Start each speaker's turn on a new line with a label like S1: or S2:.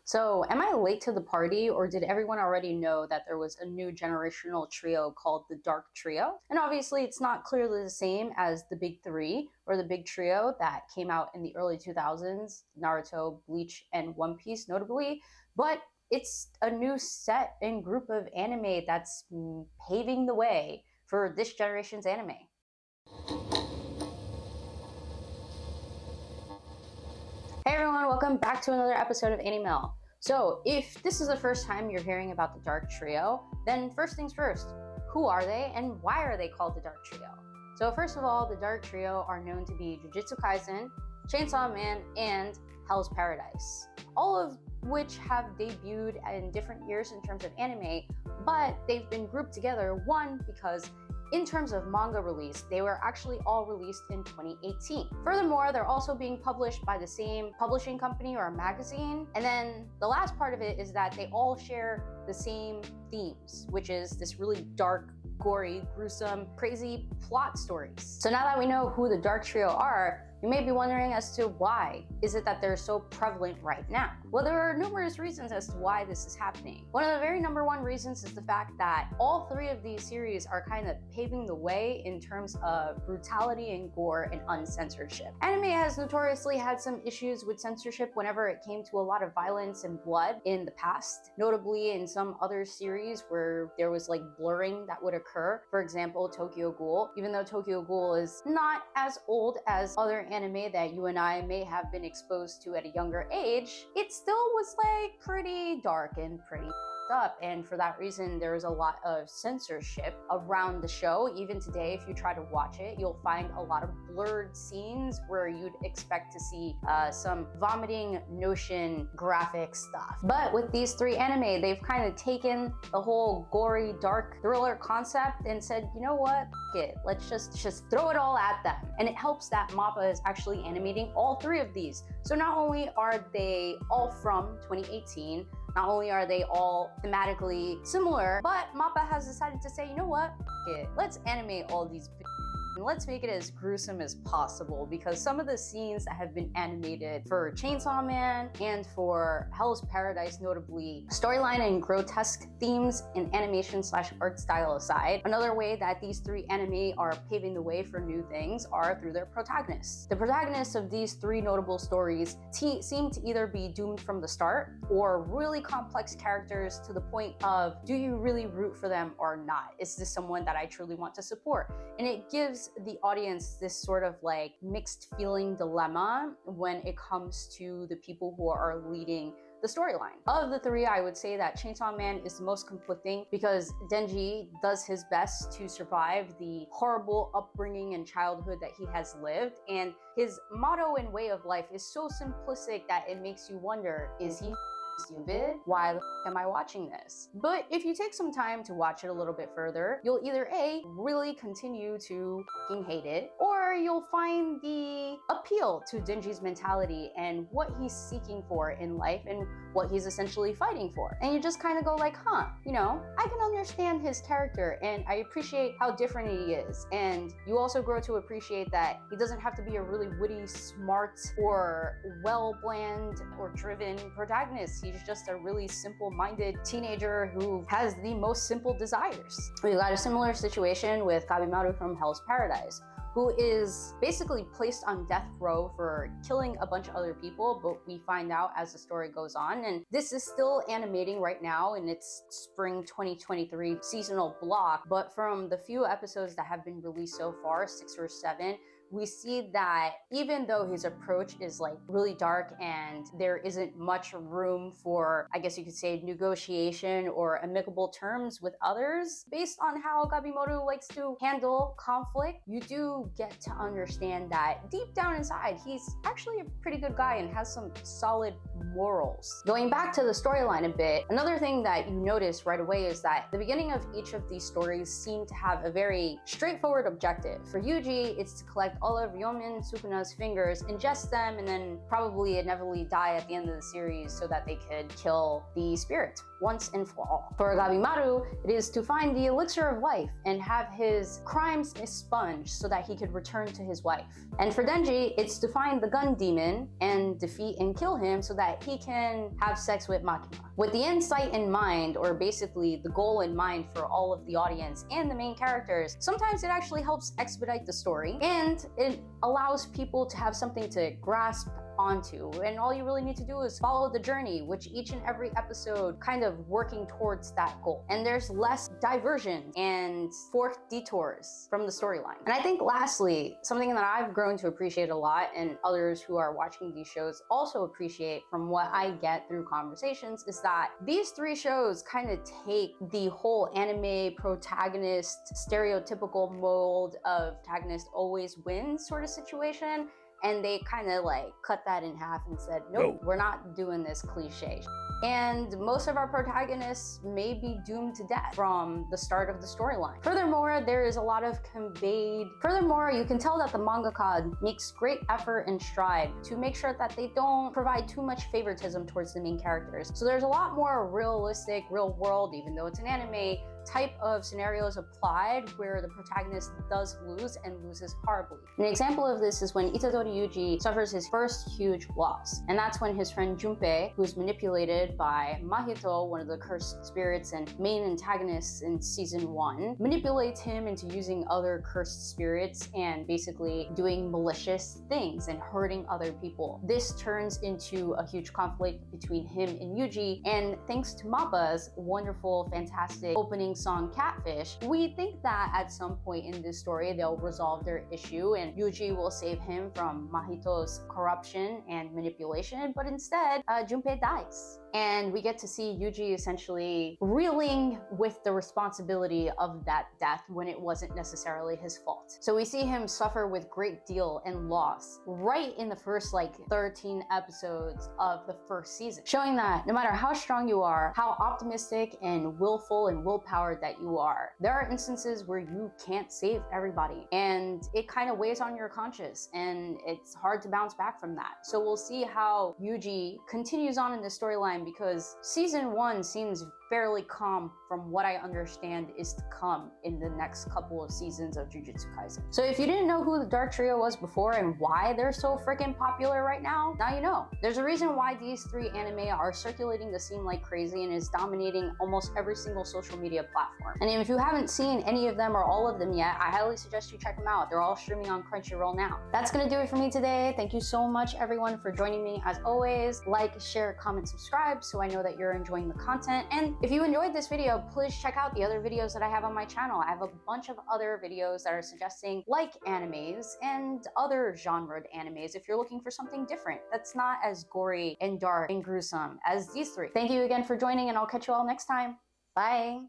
S1: So, am I late to the party, or did everyone already know that there was a new generational trio called the Dark Trio? And obviously, it's not clearly the same as the Big Three or the Big Trio that came out in the early 2000s, Naruto, Bleach, and One Piece notably, but it's a new set and group of anime that's paving the way for this generation's anime. Hey everyone, welcome back to another episode of Animal. So, if this is the first time you're hearing about the Dark Trio, then first things first, who are they and why are they called the Dark Trio? So first of all, the Dark Trio are known to be Jujutsu Kaisen, Chainsaw Man, and Hell's Paradise, all of which have debuted in different years in terms of anime, but they've been grouped together, one, because in terms of manga release, they were actually all released in 2018. Furthermore, they're also being published by the same publishing company or magazine. And then the last part of it is that they all share the same themes, which is this really dark, gory, gruesome, crazy plot stories. So now that we know who the Dark Trio are, you may be wondering as to why is it that they're so prevalent right now? Well, there are numerous reasons as to why this is happening. One of the very number one reasons is the fact that all three of these series are kind of paving the way in terms of brutality and gore and uncensorship. Anime has notoriously had some issues with censorship whenever it came to a lot of violence and blood in the past, notably in some other series where there was like blurring that would occur. For example, Tokyo Ghoul. Even though Tokyo Ghoul is not as old as other anime that you and I may have been exposed to at a younger age, it still was like pretty dark and pretty up, and for that reason there is a lot of censorship around the show. Even today, if you try to watch it, you'll find a lot of blurred scenes where you'd expect to see some vomiting notion graphic stuff. But with these three anime, they've kind of taken the whole gory dark thriller concept and said, you know what, it, let's just throw it all at them. And it helps that MAPPA is actually animating all three of these. So not only are they all from 2018, not only are they all thematically similar, but MAPPA has decided to say, you know what, let's animate all these and let's make it as gruesome as possible, because some of the scenes that have been animated for Chainsaw Man and for Hell's Paradise, notably storyline and grotesque themes in animation / art style aside, another way that these three anime are paving the way for new things are through their protagonists. The protagonists of these three notable stories seem to either be doomed from the start or really complex characters to the point of, do you really root for them or not? Is this someone that I truly want to support? And it gives the audience this sort of like mixed feeling dilemma when it comes to the people who are leading the storyline. Of the three, I would say that Chainsaw Man is the most conflicting because Denji does his best to survive the horrible upbringing and childhood that he has lived, and his motto and way of life is so simplistic that it makes you wonder, is he stupid? Why the am I watching this? But if you take some time to watch it a little bit further, you'll either A, really continue to hate it, or you'll find the appeal to Denji's mentality and what he's seeking for in life and what he's essentially fighting for. And you just kind of go like, you know, I can understand his character and I appreciate how different he is. And you also grow to appreciate that he doesn't have to be a really witty, smart, or well-planned or driven protagonist. He's just a really simple-minded teenager who has the most simple desires. We got a similar situation with Kabimaru from Hell's Paradise, who is basically placed on death row for killing a bunch of other people, but we find out as the story goes on. And this is still animating right now in its spring 2023 seasonal block, but from the few episodes that have been released so far, 6 or 7, we see that even though his approach is like really dark and there isn't much room for, I guess you could say, negotiation or amicable terms with others, based on how Gabimoto likes to handle conflict, you do get to understand that deep down inside, he's actually a pretty good guy and has some solid morals. Going back to the storyline a bit, another thing that you notice right away is that the beginning of each of these stories seem to have a very straightforward objective. For Yuji, it's to collect all of Yomin Sukuna's fingers, ingest them, and then probably inevitably die at the end of the series so that they could kill the spirit once and for all. For Gabimaru, it is to find the elixir of life and have his crimes expunged so that he could return to his wife. And for Denji, it's to find the gun demon and defeat and kill him so that he can have sex with Makima. With the end sight in mind, or basically the goal in mind for all of the audience and the main characters, sometimes it actually helps expedite the story and it allows people to have something to grasp onto, and all you really need to do is follow the journey, which each and every episode kind of working towards that goal, and there's less diversion and forked detours from the storyline. And I think lastly, something that I've grown to appreciate a lot, and others who are watching these shows also appreciate from what I get through conversations, is that these three shows kind of take the whole anime protagonist stereotypical mold of protagonist always wins sort of situation, and they kind of like cut that in half and said, nope, we're not doing this cliche. And most of our protagonists may be doomed to death from the start of the storyline. Furthermore, there is a lot of Furthermore, you can tell that the mangaka makes great effort and stride to make sure that they don't provide too much favoritism towards the main characters. So there's a lot more realistic, real world, even though it's an anime, type of scenarios applied where the protagonist does lose and loses horribly. An example of this is when Itadori Yuji suffers his first huge loss, and that's when his friend Junpei, who's manipulated by Mahito, one of the cursed spirits and main antagonists in season 1, manipulates him into using other cursed spirits and basically doing malicious things and hurting other people. This turns into a huge conflict between him and Yuji, and thanks to Mappa's wonderful, fantastic opening song Catfish, we think that at some point in this story they'll resolve their issue and Yuji will save him from Mahito's corruption and manipulation, but instead Junpei dies. And we get to see Yuji essentially reeling with the responsibility of that death when it wasn't necessarily his fault. So we see him suffer with great deal and loss right in the first 13 episodes of the first season, showing that no matter how strong you are, how optimistic and willful and willpowered that you are, there are instances where you can't save everybody, and it kind of weighs on your conscience and it's hard to bounce back from that. So we'll see how Yuji continues on in the storyline, because season 1 seems fairly calm from what I understand is to come in the next couple of seasons of Jujutsu Kaisen. So if you didn't know who the Dark Trio was before and why they're so freaking popular right now, now you know. There's a reason why these three anime are circulating the scene like crazy and is dominating almost every single social media platform. And if you haven't seen any of them or all of them yet, I highly suggest you check them out. They're all streaming on Crunchyroll now. That's gonna do it for me today. Thank you so much everyone for joining me. As always, like, share, comment, subscribe so I know that you're enjoying the content. And if you enjoyed this video, please check out the other videos that I have on my channel. I have a bunch of other videos that are suggesting like animes and other genred animes if you're looking for something different that's not as gory and dark and gruesome as these three. Thank you again for joining, and I'll catch you all next time. Bye.